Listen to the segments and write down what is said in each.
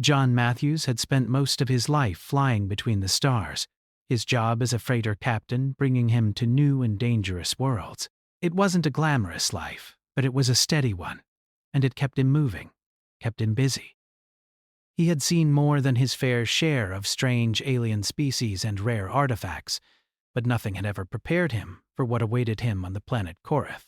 John Matthews had spent most of his life flying between the stars, his job as a freighter captain bringing him to new and dangerous worlds. It wasn't a glamorous life, but it was a steady one, and it kept him moving, kept him busy. He had seen more than his fair share of strange alien species and rare artifacts, but nothing had ever prepared him for what awaited him on the planet Korath.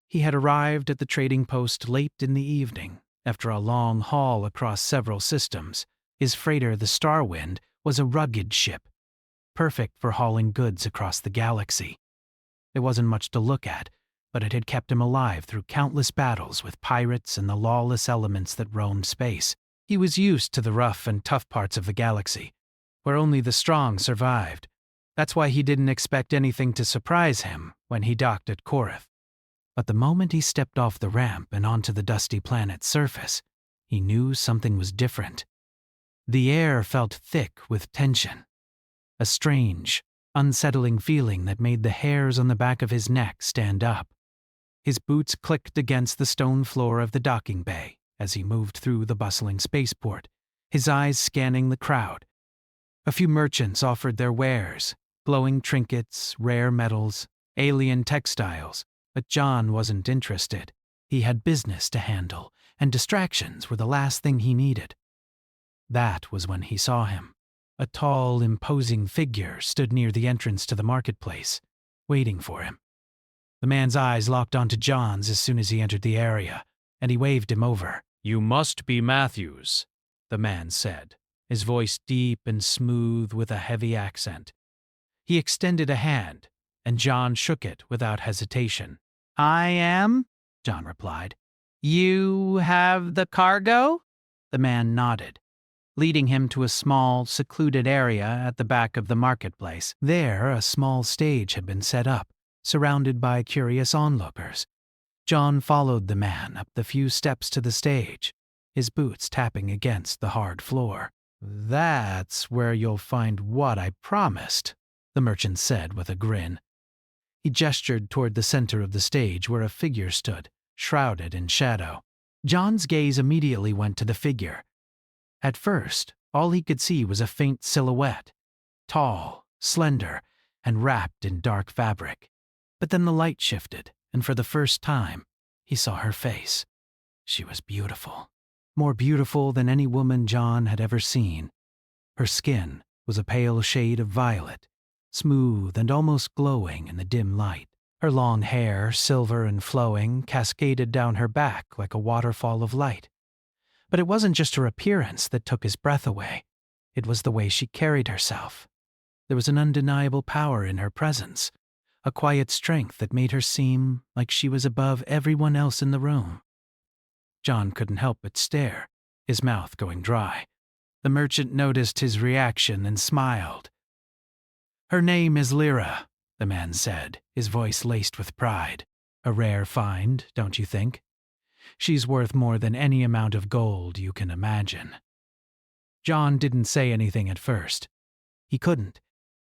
He had arrived at the trading post late in the evening, after a long haul across several systems. His freighter, the Starwind, was a rugged ship, perfect for hauling goods across the galaxy. There wasn't much to look at, but it had kept him alive through countless battles with pirates and the lawless elements that roamed space. He was used to the rough and tough parts of the galaxy, where only the strong survived. That's why he didn't expect anything to surprise him when he docked at Korath. But the moment he stepped off the ramp and onto the dusty planet's surface, he knew something was different. The air felt thick with tension, a strange, unsettling feeling that made the hairs on the back of his neck stand up. His boots clicked against the stone floor of the docking bay as he moved through the bustling spaceport, his eyes scanning the crowd. A few merchants offered their wares, glowing trinkets, rare metals, alien textiles, but John wasn't interested. He had business to handle, and distractions were the last thing he needed. That was when he saw him. A tall, imposing figure stood near the entrance to the marketplace, waiting for him. The man's eyes locked onto John's as soon as he entered the area, and he waved him over. "You must be Matthews," the man said, his voice deep and smooth with a heavy accent. He extended a hand, and John shook it without hesitation. "I am," John replied. "You have the cargo?" The man nodded, leading him to a small, secluded area at the back of the marketplace. There, a small stage had been set up, surrounded by curious onlookers. John followed the man up the few steps to the stage, his boots tapping against the hard floor. "That's where you'll find what I promised," the merchant said with a grin. He gestured toward the center of the stage where a figure stood, shrouded in shadow. John's gaze immediately went to the figure. At first, all he could see was a faint silhouette, tall, slender, and wrapped in dark fabric. But then the light shifted, and for the first time, he saw her face. She was beautiful, more beautiful than any woman John had ever seen. Her skin was a pale shade of violet, smooth and almost glowing in the dim light. Her long hair, silver and flowing, cascaded down her back like a waterfall of light. But it wasn't just her appearance that took his breath away. It was the way she carried herself. There was an undeniable power in her presence, a quiet strength that made her seem like she was above everyone else in the room. John couldn't help but stare, his mouth going dry. The merchant noticed his reaction and smiled. "Her name is Lyra," the man said, his voice laced with pride. "A rare find, don't you think? She's worth more than any amount of gold you can imagine." John didn't say anything at first. He couldn't.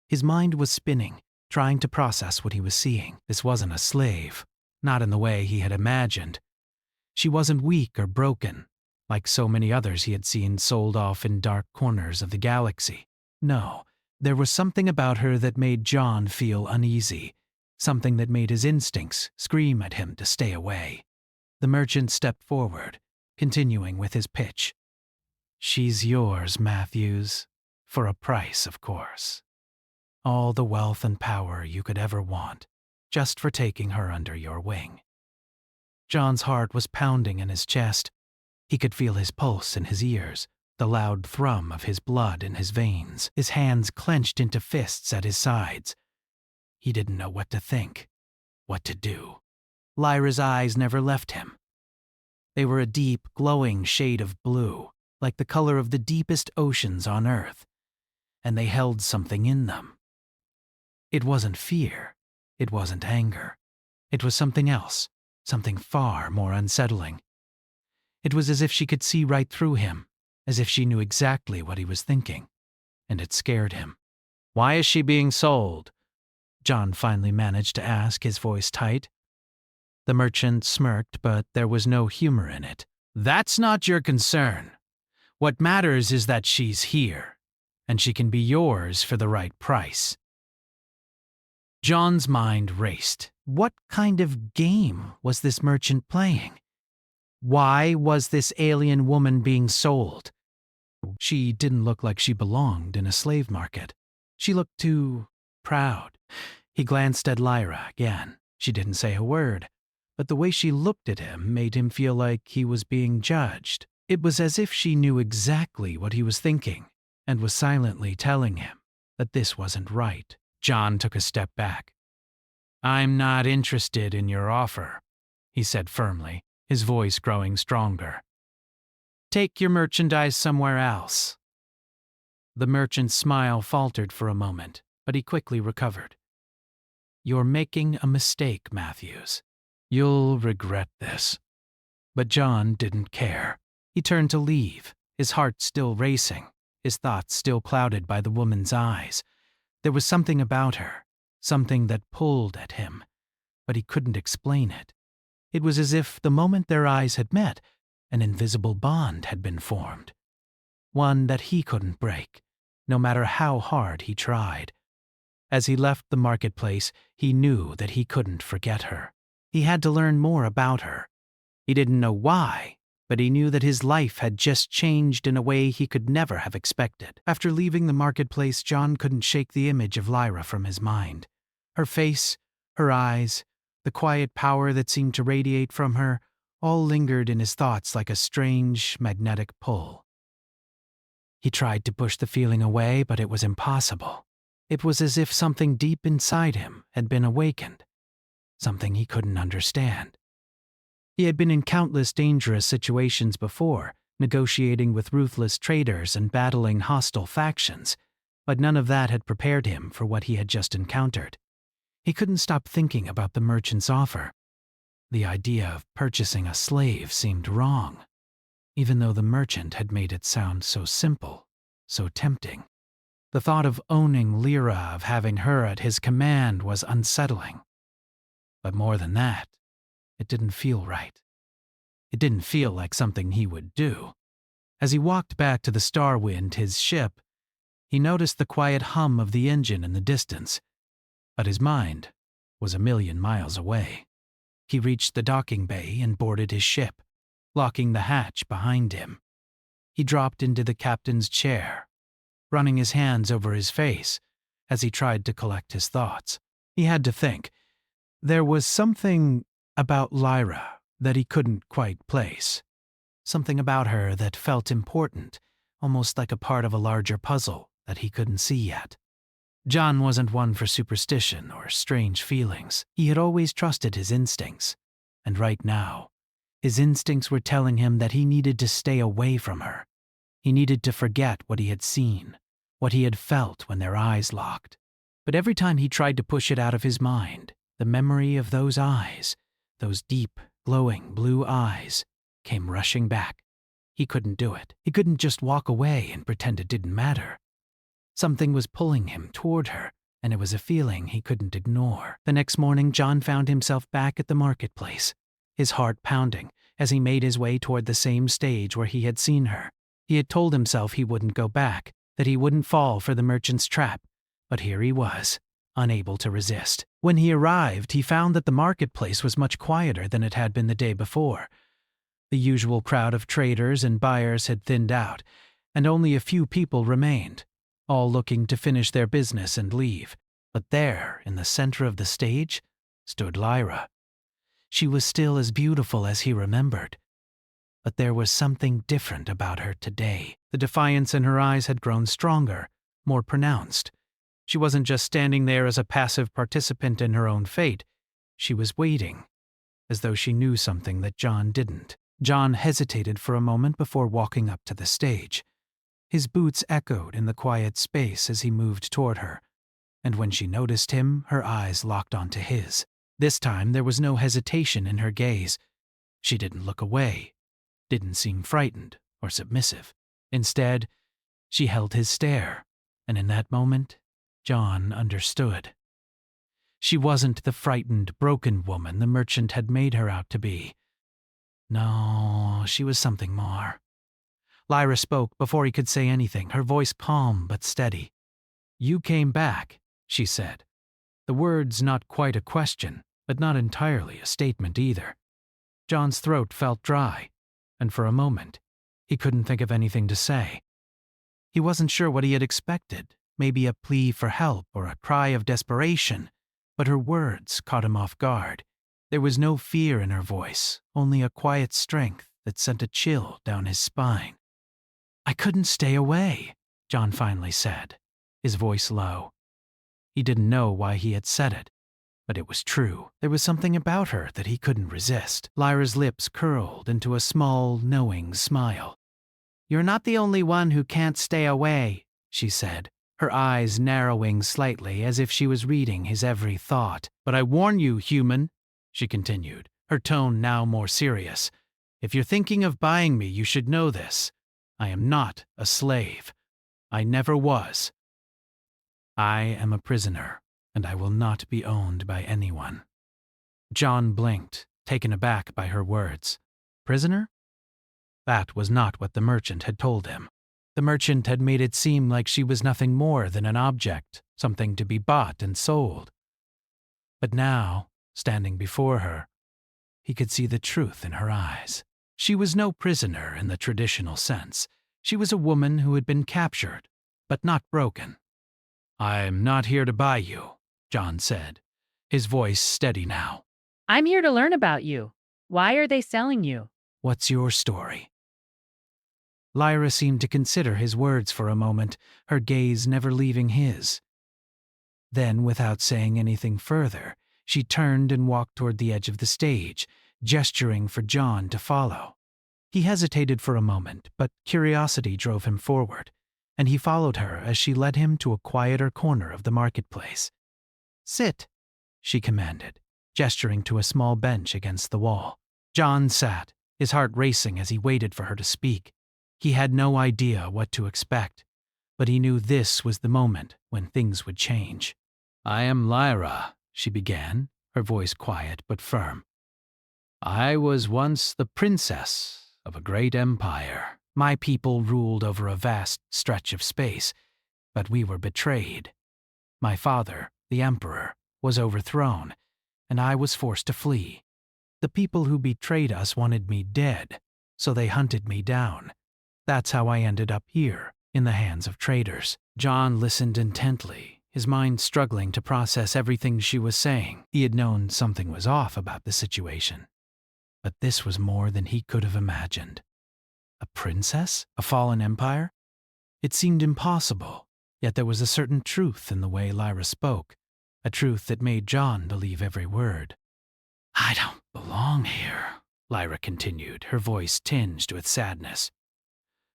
His mind was spinning, trying to process what he was seeing. This wasn't a slave, not in the way he had imagined. She wasn't weak or broken, like so many others he had seen sold off in dark corners of the galaxy. No, there was something about her that made John feel uneasy, something that made his instincts scream at him to stay away. The merchant stepped forward, continuing with his pitch. "She's yours, Matthews, for a price, of course. All the wealth and power you could ever want, just for taking her under your wing." John's heart was pounding in his chest. He could feel his pulse in his ears, the loud thrum of his blood in his veins, his hands clenched into fists at his sides. He didn't know what to think, what to do. Lyra's eyes never left him. They were a deep, glowing shade of blue, like the color of the deepest oceans on Earth, and they held something in them. It wasn't fear. It wasn't anger. It was something else, something far more unsettling. It was as if she could see right through him, as if she knew exactly what he was thinking, and it scared him. "Why is she being sold?" John finally managed to ask, his voice tight. The merchant smirked, but there was no humor in it. "That's not your concern. What matters is that she's here, and she can be yours for the right price." John's mind raced. What kind of game was this merchant playing? Why was this alien woman being sold? She didn't look like she belonged in a slave market. She looked too proud. He glanced at Lyra again. She didn't say a word, but the way she looked at him made him feel like he was being judged. It was as if she knew exactly what he was thinking and was silently telling him that this wasn't right. John took a step back. "I'm not interested in your offer," he said firmly, his voice growing stronger. "Take your merchandise somewhere else." The merchant's smile faltered for a moment, but he quickly recovered. "You're making a mistake, Matthews. You'll regret this." But John didn't care. He turned to leave, his heart still racing, his thoughts still clouded by the woman's eyes. There was something about her, something that pulled at him, but he couldn't explain it. It was as if the moment their eyes had met, an invisible bond had been formed. One that he couldn't break, no matter how hard he tried. As he left the marketplace, he knew that he couldn't forget her. He had to learn more about her. He didn't know why, but he knew that his life had just changed in a way he could never have expected. After leaving the marketplace, John couldn't shake the image of Lyra from his mind. Her face, her eyes, the quiet power that seemed to radiate from her, all lingered in his thoughts like a strange, magnetic pull. He tried to push the feeling away, but it was impossible. It was as if something deep inside him had been awakened, something he couldn't understand. He had been in countless dangerous situations before, negotiating with ruthless traders and battling hostile factions, but none of that had prepared him for what he had just encountered. He couldn't stop thinking about the merchant's offer. The idea of purchasing a slave seemed wrong, even though the merchant had made it sound so simple, so tempting. The thought of owning Lyra, of having her at his command, was unsettling. But more than that, it didn't feel right. It didn't feel like something he would do. As he walked back to the Starwind, his ship, he noticed the quiet hum of the engine in the distance, but his mind was a million miles away. He reached the docking bay and boarded his ship, locking the hatch behind him. He dropped into the captain's chair, running his hands over his face as he tried to collect his thoughts. He had to think. There was something about Lyra that he couldn't quite place. Something about her that felt important, almost like a part of a larger puzzle that he couldn't see yet. John wasn't one for superstition or strange feelings. He had always trusted his instincts, and right now, his instincts were telling him that he needed to stay away from her. He needed to forget what he had seen, what he had felt when their eyes locked. But every time he tried to push it out of his mind, the memory of those eyes, those deep, glowing blue eyes, came rushing back. He couldn't do it. He couldn't just walk away and pretend it didn't matter. Something was pulling him toward her, and it was a feeling he couldn't ignore. The next morning, John found himself back at the marketplace, his heart pounding as he made his way toward the same stage where he had seen her. He had told himself he wouldn't go back, that he wouldn't fall for the merchant's trap, but here he was, unable to resist. When he arrived, he found that the marketplace was much quieter than it had been the day before. The usual crowd of traders and buyers had thinned out, and only a few people remained, all looking to finish their business and leave. But there, in the center of the stage, stood Lyra. She was still as beautiful as he remembered, but there was something different about her today. The defiance in her eyes had grown stronger, more pronounced. She wasn't just standing there as a passive participant in her own fate. She was waiting, as though she knew something that John didn't. John hesitated for a moment before walking up to the stage. His boots echoed in the quiet space as he moved toward her, and when she noticed him, her eyes locked onto his. This time there was no hesitation in her gaze. She didn't look away, didn't seem frightened or submissive. Instead, she held his stare, and in that moment, John understood. She wasn't the frightened, broken woman the merchant had made her out to be. No, she was something more. Lyra spoke before he could say anything, her voice calm but steady. "You came back," she said. The words not quite a question, but not entirely a statement either. John's throat felt dry, and for a moment, he couldn't think of anything to say. He wasn't sure what he had expected, maybe a plea for help or a cry of desperation, but her words caught him off guard. There was no fear in her voice, only a quiet strength that sent a chill down his spine. "I couldn't stay away," John finally said, his voice low. He didn't know why he had said it, but it was true. There was something about her that he couldn't resist. Lyra's lips curled into a small, knowing smile. "You're not the only one who can't stay away," she said, her eyes narrowing slightly as if she was reading his every thought. "But I warn you, human," she continued, her tone now more serious. "If you're thinking of buying me, you should know this. I am not a slave. I never was. I am a prisoner, and I will not be owned by anyone." John blinked, taken aback by her words. Prisoner? That was not what the merchant had told him. The merchant had made it seem like she was nothing more than an object, something to be bought and sold. But now, standing before her, he could see the truth in her eyes. She was no prisoner in the traditional sense. She was a woman who had been captured, but not broken. "I'm not here to buy you," John said, his voice steady now. "I'm here to learn about you. Why are they selling you?" "What's your story?" Lyra seemed to consider his words for a moment, her gaze never leaving his. Then, without saying anything further, she turned and walked toward the edge of the stage, gesturing for John to follow. He hesitated for a moment, but curiosity drove him forward, and he followed her as she led him to a quieter corner of the marketplace. "Sit," she commanded, gesturing to a small bench against the wall. John sat, his heart racing as he waited for her to speak. He had no idea what to expect, but he knew this was the moment when things would change. "I am Lyra," she began, her voice quiet but firm. "I was once the princess of a great empire. My people ruled over a vast stretch of space, but we were betrayed. My father, the emperor, was overthrown, and I was forced to flee. The people who betrayed us wanted me dead, so they hunted me down. That's how I ended up here, in the hands of traitors." John listened intently, his mind struggling to process everything she was saying. He had known something was off about the situation, but this was more than he could have imagined. A princess? A fallen empire? It seemed impossible, yet there was a certain truth in the way Lyra spoke, a truth that made John believe every word. "I don't belong here," Lyra continued, her voice tinged with sadness.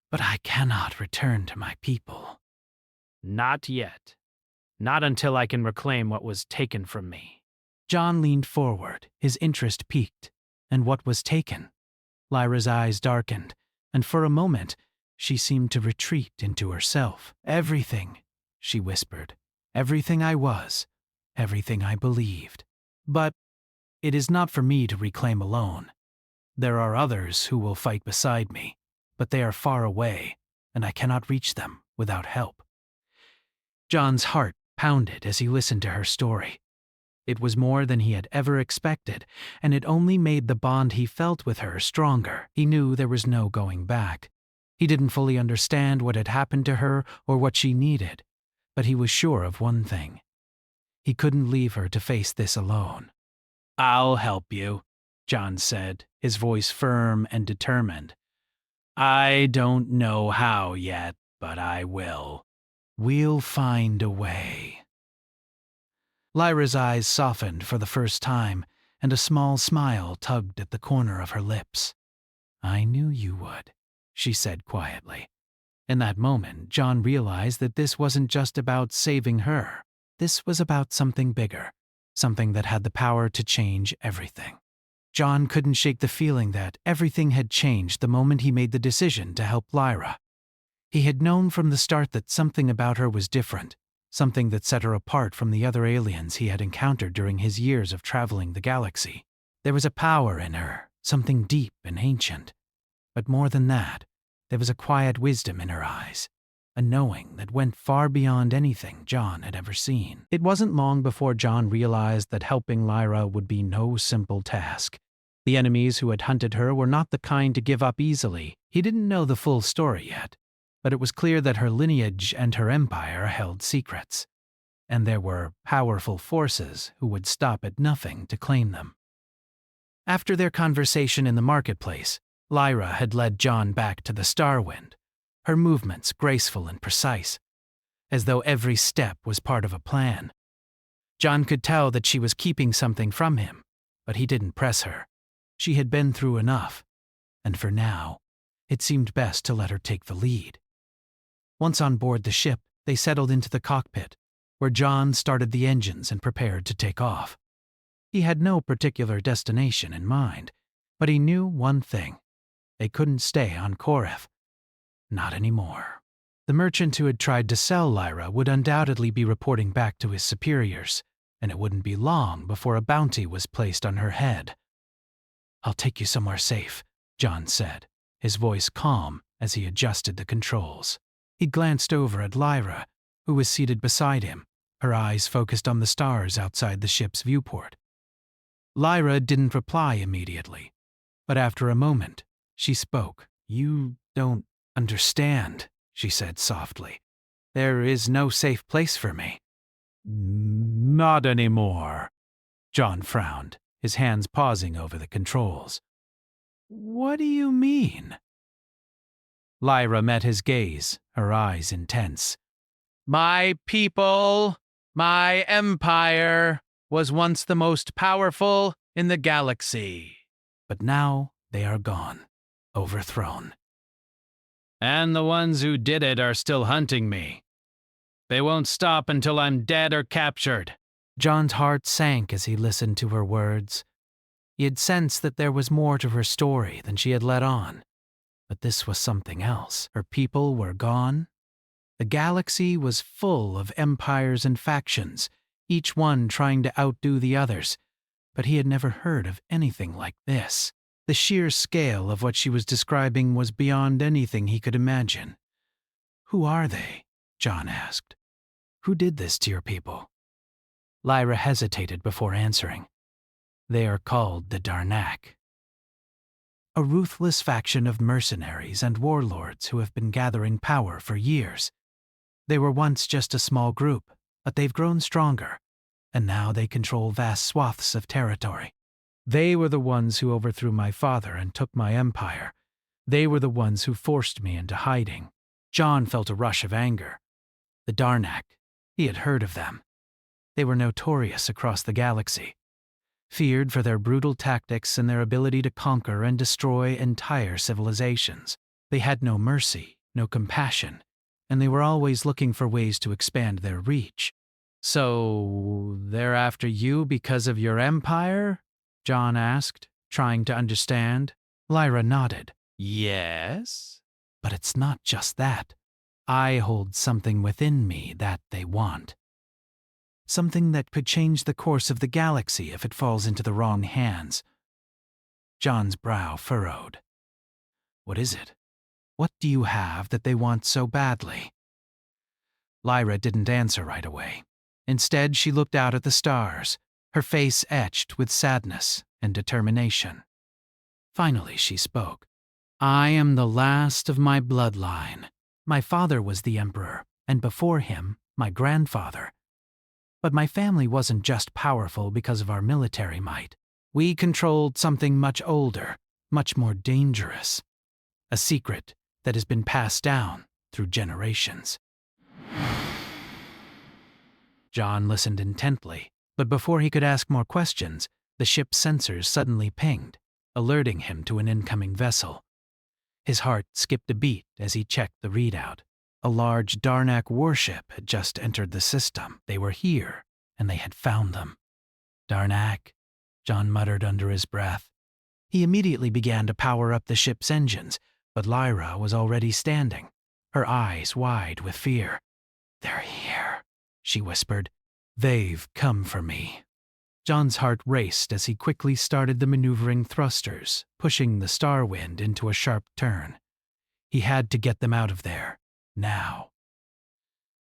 "But I cannot return to my people." Not yet. Not until I can reclaim what was taken from me. John leaned forward, his interest piqued. And what was taken? Lyra's eyes darkened, and for a moment, she seemed to retreat into herself. "Everything," she whispered. "Everything I was, everything I believed. But it is not for me to reclaim alone. There are others who will fight beside me, but they are far away, and I cannot reach them without help." John's heart pounded as he listened to her story. It was more than he had ever expected, and it only made the bond he felt with her stronger. He knew there was no going back. He didn't fully understand what had happened to her or what she needed, but he was sure of one thing. He couldn't leave her to face this alone. "I'll help you," John said, his voice firm and determined. "I don't know how yet, but I will. We'll find a way." Lyra's eyes softened for the first time, and a small smile tugged at the corner of her lips. "I knew you would," she said quietly. In that moment, John realized that this wasn't just about saving her. This was about something bigger, something that had the power to change everything. John couldn't shake the feeling that everything had changed the moment he made the decision to help Lyra. He had known from the start that something about her was different, something that set her apart from the other aliens he had encountered during his years of traveling the galaxy. There was a power in her, something deep and ancient. But more than that, There was a quiet wisdom in her eyes, a knowing that went far beyond anything John had ever seen. It wasn't long before John realized that helping Lyra would be no simple task. The enemies who had hunted her were not the kind to give up easily. He didn't know the full story yet, but it was clear that her lineage and her empire held secrets, and there were powerful forces who would stop at nothing to claim them. After their conversation in the marketplace, Lyra had led John back to the Starwind, her movements graceful and precise, as though every step was part of a plan. John could tell that she was keeping something from him, but he didn't press her. She had been through enough, and for now, it seemed best to let her take the lead. Once on board the ship, they settled into the cockpit, where John started the engines and prepared to take off. He had no particular destination in mind, but he knew one thing. They couldn't stay on Koreth. Not anymore. The merchant who had tried to sell Lyra would undoubtedly be reporting back to his superiors, and it wouldn't be long before a bounty was placed on her head. "I'll take you somewhere safe," John said, his voice calm as he adjusted the controls. He glanced over at Lyra, who was seated beside him, her eyes focused on the stars outside the ship's viewport. Lyra didn't reply immediately, but after a moment, she spoke. "You don't understand," she said softly. "There is no safe place for me." "Not anymore," John frowned, his hands pausing over the controls. "What do you mean?" Lyra met his gaze, her eyes intense. "My people, my empire, was once the most powerful in the galaxy. But now they are gone, overthrown. And the ones who did it are still hunting me. They won't stop until I'm dead or captured." John's heart sank as he listened to her words. He had sensed that there was more to her story than she had let on. But this was something else. Her people were gone. The galaxy was full of empires and factions, each one trying to outdo the others. But he had never heard of anything like this. The sheer scale of what she was describing was beyond anything he could imagine. "Who are they?" John asked. "Who did this to your people?" Lyra hesitated before answering. "They are called the Darnak. A ruthless faction of mercenaries and warlords who have been gathering power for years. They were once just a small group, but they've grown stronger, and now they control vast swaths of territory. They were the ones who overthrew my father and took my empire. They were the ones who forced me into hiding." John felt a rush of anger. The Darnak, he had heard of them. They were notorious across the galaxy, feared for their brutal tactics and their ability to conquer and destroy entire civilizations. They had no mercy, no compassion, and they were always looking for ways to expand their reach. "So, they're after you because of your empire?" John asked, trying to understand. Lyra nodded. "Yes, but it's not just that. I hold something within me that they want. Something that could change the course of the galaxy if it falls into the wrong hands." John's brow furrowed. "What is it? What do you have that they want so badly?" Lyra didn't answer right away. Instead, she looked out at the stars, her face etched with sadness and determination. Finally, she spoke. "I am the last of my bloodline. My father was the emperor, and before him, my grandfather. But my family wasn't just powerful because of our military might. We controlled something much older, much more dangerous. A secret that has been passed down through generations." John listened intently, but before he could ask more questions, the ship's sensors suddenly pinged, alerting him to an incoming vessel. His heart skipped a beat as he checked the readout. A large Darnak warship had just entered the system. They were here, and they had found them. "Darnak," John muttered under his breath. He immediately began to power up the ship's engines, but Lyra was already standing, her eyes wide with fear. "They're here," she whispered. "They've come for me." John's heart raced as he quickly started the maneuvering thrusters, pushing the Starwind into a sharp turn. He had to get them out of there, now.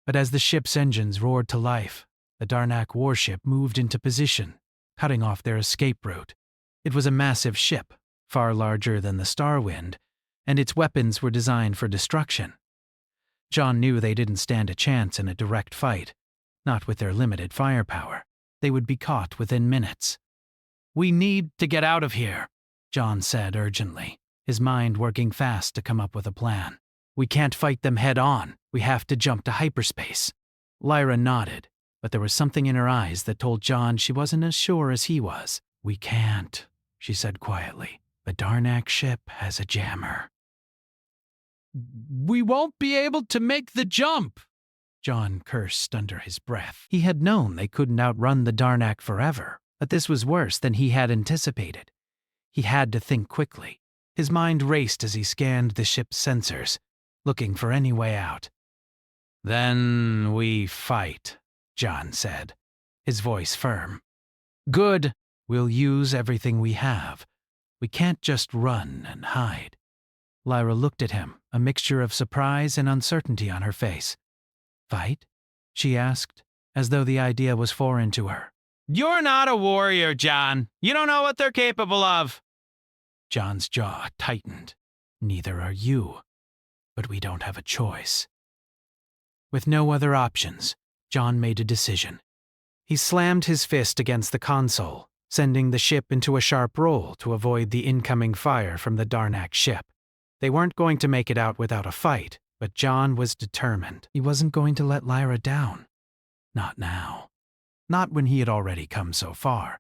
But as the ship's engines roared to life, the Darnak warship moved into position, cutting off their escape route. It was a massive ship, far larger than the Starwind, and its weapons were designed for destruction. John knew they didn't stand a chance in a direct fight, not with their limited firepower. They would be caught within minutes. "We need to get out of here," John said urgently, his mind working fast to come up with a plan. "We can't fight them head on. We have to jump to hyperspace." Lyra nodded, but there was something in her eyes that told John she wasn't as sure as he was. "We can't," she said quietly. "The Darnak ship has a jammer." "We won't be able to make the jump," John cursed under his breath. He had known they couldn't outrun the Darnak forever, but this was worse than he had anticipated. He had to think quickly. His mind raced as he scanned the ship's sensors, looking for any way out. "Then we fight," John said, his voice firm. "Good. We'll use everything we have. We can't just run and hide." Lyra looked at him, a mixture of surprise and uncertainty on her face. "Fight?" she asked, as though the idea was foreign to her. "You're not a warrior, John. You don't know what they're capable of." John's jaw tightened. "Neither are you. But we don't have a choice." With no other options, John made a decision. He slammed his fist against the console, sending the ship into a sharp roll to avoid the incoming fire from the Darnak ship. They weren't going to make it out without a fight, but John was determined. He wasn't going to let Lyra down. Not now. Not when he had already come so far.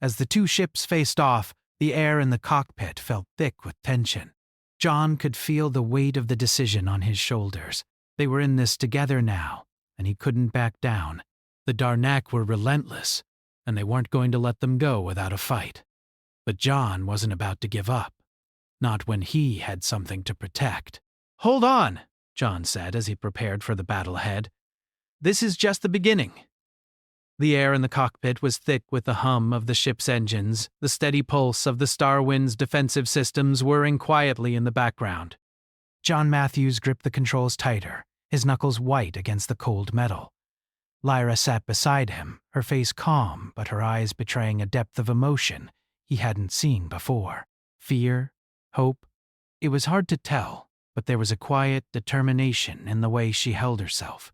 As the two ships faced off, the air in the cockpit felt thick with tension. John could feel the weight of the decision on his shoulders. They were in this together now, and he couldn't back down. The Darnak were relentless, and they weren't going to let them go without a fight. But John wasn't about to give up. Not when he had something to protect. "Hold on," John said as he prepared for the battle ahead. "This is just the beginning." The air in the cockpit was thick with the hum of the ship's engines, the steady pulse of the Starwind's defensive systems whirring quietly in the background. John Matthews gripped the controls tighter, his knuckles white against the cold metal. Lyra sat beside him, her face calm but her eyes betraying a depth of emotion he hadn't seen before. Fear? Hope? It was hard to tell, but there was a quiet determination in the way she held herself.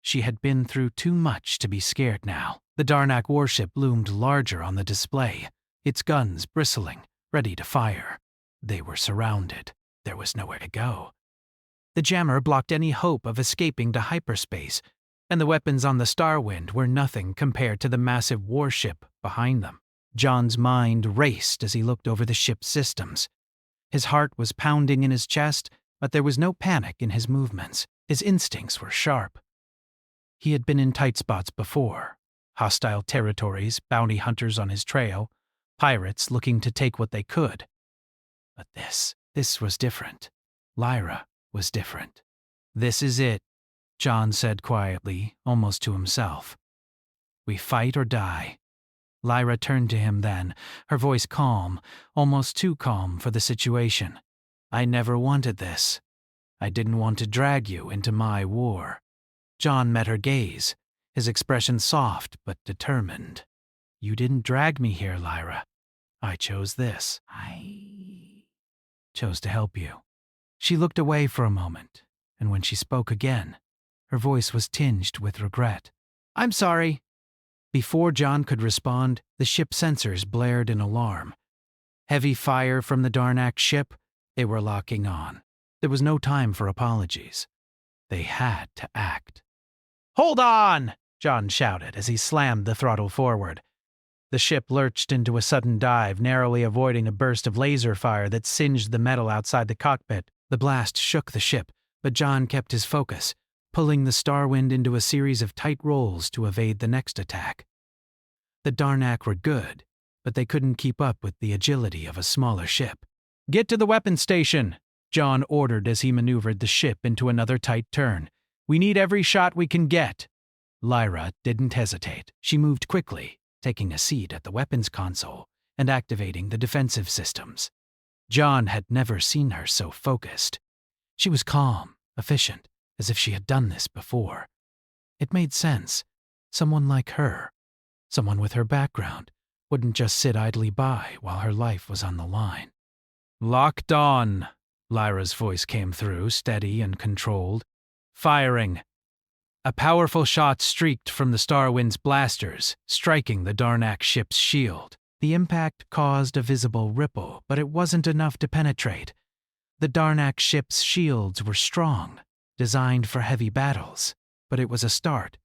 She had been through too much to be scared now. The Darnak warship loomed larger on the display, its guns bristling, ready to fire. They were surrounded. There was nowhere to go. The jammer blocked any hope of escaping to hyperspace, and the weapons on the Starwind were nothing compared to the massive warship behind them. John's mind raced as he looked over the ship's systems. His heart was pounding in his chest, but there was no panic in his movements. His instincts were sharp. He had been in tight spots before. Hostile territories, bounty hunters on his trail, pirates looking to take what they could. But this was different. Lyra was different. "This is it," John said quietly, almost to himself. "We fight or die." Lyra turned to him then, her voice calm, almost too calm for the situation. "I never wanted this. I didn't want to drag you into my war." John met her gaze, his expression soft but determined. "You didn't drag me here, Lyra. I chose this. I chose to help you." She looked away for a moment, and when she spoke again, her voice was tinged with regret. "I'm sorry." Before John could respond, the ship sensors blared in alarm. Heavy fire from the Darnak ship, they were locking on. There was no time for apologies. They had to act. "Hold on!" John shouted as he slammed the throttle forward. The ship lurched into a sudden dive, narrowly avoiding a burst of laser fire that singed the metal outside the cockpit. The blast shook the ship, but John kept his focus, pulling the Starwind into a series of tight rolls to evade the next attack. The Darnak were good, but they couldn't keep up with the agility of a smaller ship. "Get to the weapons station," John ordered as he maneuvered the ship into another tight turn. "We need every shot we can get." Lyra didn't hesitate. She moved quickly, taking a seat at the weapons console and activating the defensive systems. John had never seen her so focused. She was calm, efficient, as if she had done this before. It made sense. Someone like her, someone with her background, wouldn't just sit idly by while her life was on the line. Locked on, Lyra's voice came through, steady and controlled. Firing. A powerful shot streaked from the Starwind's blasters, striking the Darnak ship's shield. The impact caused a visible ripple, but it wasn't enough to penetrate. The Darnak ship's shields were strong, designed for heavy battles, but it was a start.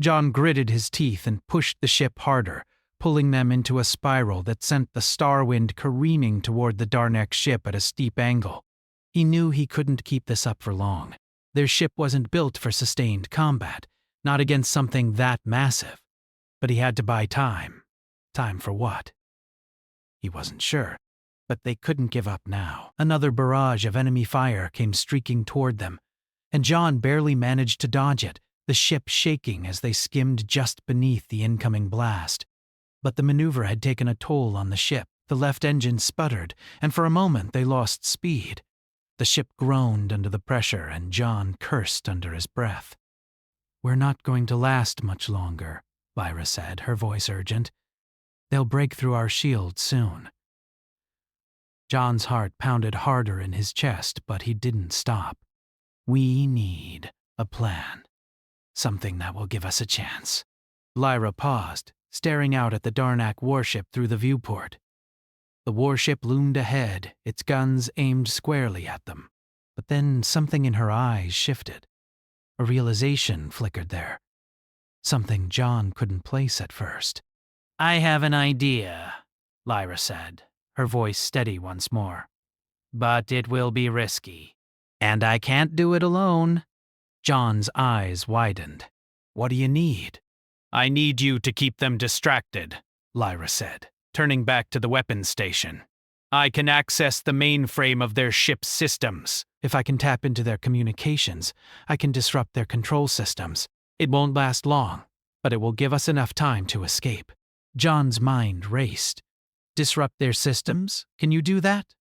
John gritted his teeth and pushed the ship harder, pulling them into a spiral that sent the Starwind careening toward the Darnak ship at a steep angle. He knew he couldn't keep this up for long. Their ship wasn't built for sustained combat, not against something that massive. But he had to buy time. Time for what? He wasn't sure, but they couldn't give up now. Another barrage of enemy fire came streaking toward them, and John barely managed to dodge it, the ship shaking as they skimmed just beneath the incoming blast. But the maneuver had taken a toll on the ship. The left engine sputtered, and for a moment they lost speed. The ship groaned under the pressure, and John cursed under his breath. "We're not going to last much longer," Lyra said, her voice urgent. "They'll break through our shield soon." John's heart pounded harder in his chest, but he didn't stop. "We need a plan. Something that will give us a chance." Lyra paused, staring out at the Darnak warship through the viewport. The warship loomed ahead, its guns aimed squarely at them. But then something in her eyes shifted. A realization flickered there. Something John couldn't place at first. "I have an idea," Lyra said, her voice steady once more. "But it will be risky. And I can't do it alone." John's eyes widened. "What do you need?" "I need you to keep them distracted," Lyra said, turning back to the weapons station. "I can access the mainframe of their ship's systems. If I can tap into their communications, I can disrupt their control systems. It won't last long, but it will give us enough time to escape." John's mind raced. "Disrupt their systems? Can you do that?"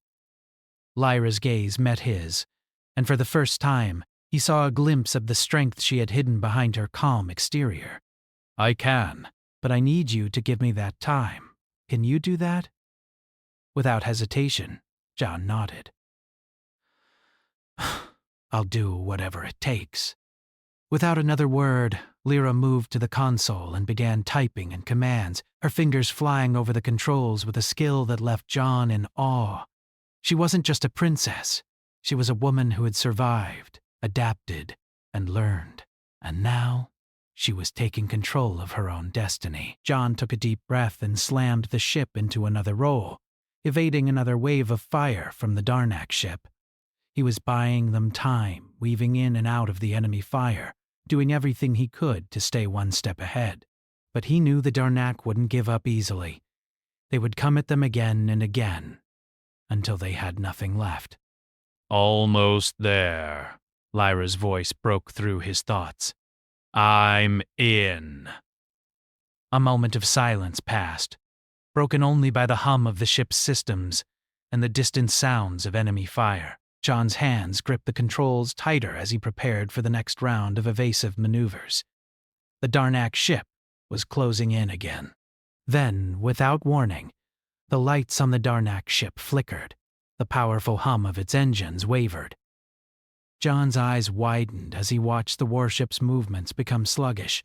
Lyra's gaze met his, and for the first time, he saw a glimpse of the strength she had hidden behind her calm exterior. "I can, but I need you to give me that time. Can you do that?" Without hesitation, John nodded. "I'll do whatever it takes." Without another word, Lyra moved to the console and began typing in commands, her fingers flying over the controls with a skill that left John in awe. She wasn't just a princess. She was a woman who had survived, adapted, and learned. And now, she was taking control of her own destiny. John took a deep breath and slammed the ship into another roll, evading another wave of fire from the Darnak ship. He was buying them time, weaving in and out of the enemy fire, doing everything he could to stay one step ahead. But he knew the Darnak wouldn't give up easily. They would come at them again and again, until they had nothing left. "Almost there," Lyra's voice broke through his thoughts. "I'm in." A moment of silence passed, broken only by the hum of the ship's systems and the distant sounds of enemy fire. John's hands gripped the controls tighter as he prepared for the next round of evasive maneuvers. The Darnak ship was closing in again. Then, without warning, the lights on the Darnak ship flickered. The powerful hum of its engines wavered. John's eyes widened as he watched the warship's movements become sluggish.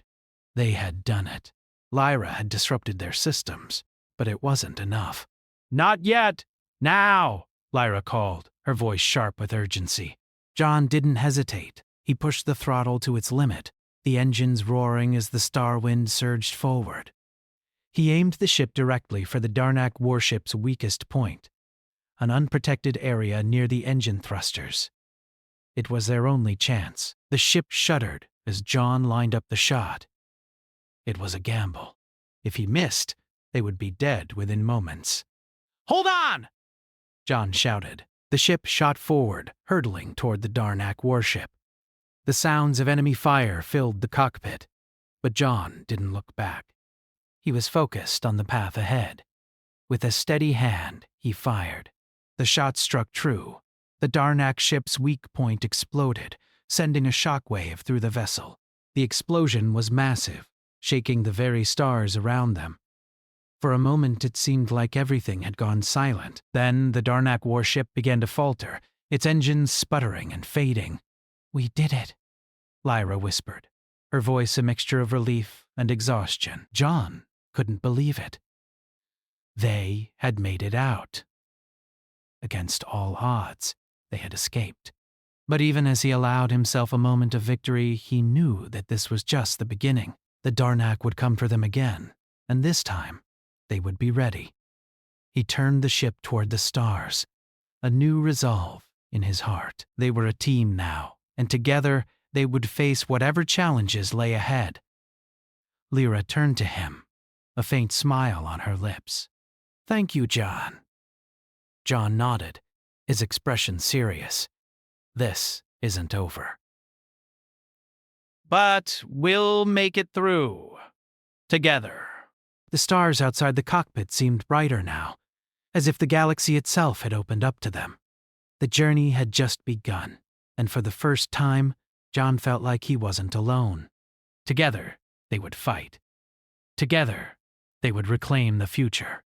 They had done it. Lyra had disrupted their systems, but it wasn't enough. "Not yet! Now!" Lyra called, her voice sharp with urgency. John didn't hesitate. He pushed the throttle to its limit, the engines roaring as the Starwind surged forward. He aimed the ship directly for the Darnak warship's weakest point, an unprotected area near the engine thrusters. It was their only chance. The ship shuddered as John lined up the shot. It was a gamble. If he missed, they would be dead within moments. "Hold on!" John shouted. The ship shot forward, hurtling toward the Darnak warship. The sounds of enemy fire filled the cockpit, but John didn't look back. He was focused on the path ahead. With a steady hand, he fired. The shot struck true, The Darnak ship's weak point exploded, sending a shockwave through the vessel. The explosion was massive, shaking the very stars around them. For a moment it seemed like everything had gone silent. Then the Darnak warship began to falter, its engines sputtering and fading. "We did it," Lyra whispered, her voice a mixture of relief and exhaustion. John couldn't believe it. They had made it out. Against all odds, they had escaped. But even as he allowed himself a moment of victory, he knew that this was just the beginning. The Darnak would come for them again, and this time, they would be ready. He turned the ship toward the stars, a new resolve in his heart. They were a team now, and together they would face whatever challenges lay ahead. Lyra turned to him, a faint smile on her lips. "Thank you, John." John nodded, his expression serious. This isn't over. But we'll make it through. Together. The stars outside the cockpit seemed brighter now, as if the galaxy itself had opened up to them. The journey had just begun, and for the first time, John felt like he wasn't alone. Together, they would fight. Together, they would reclaim the future.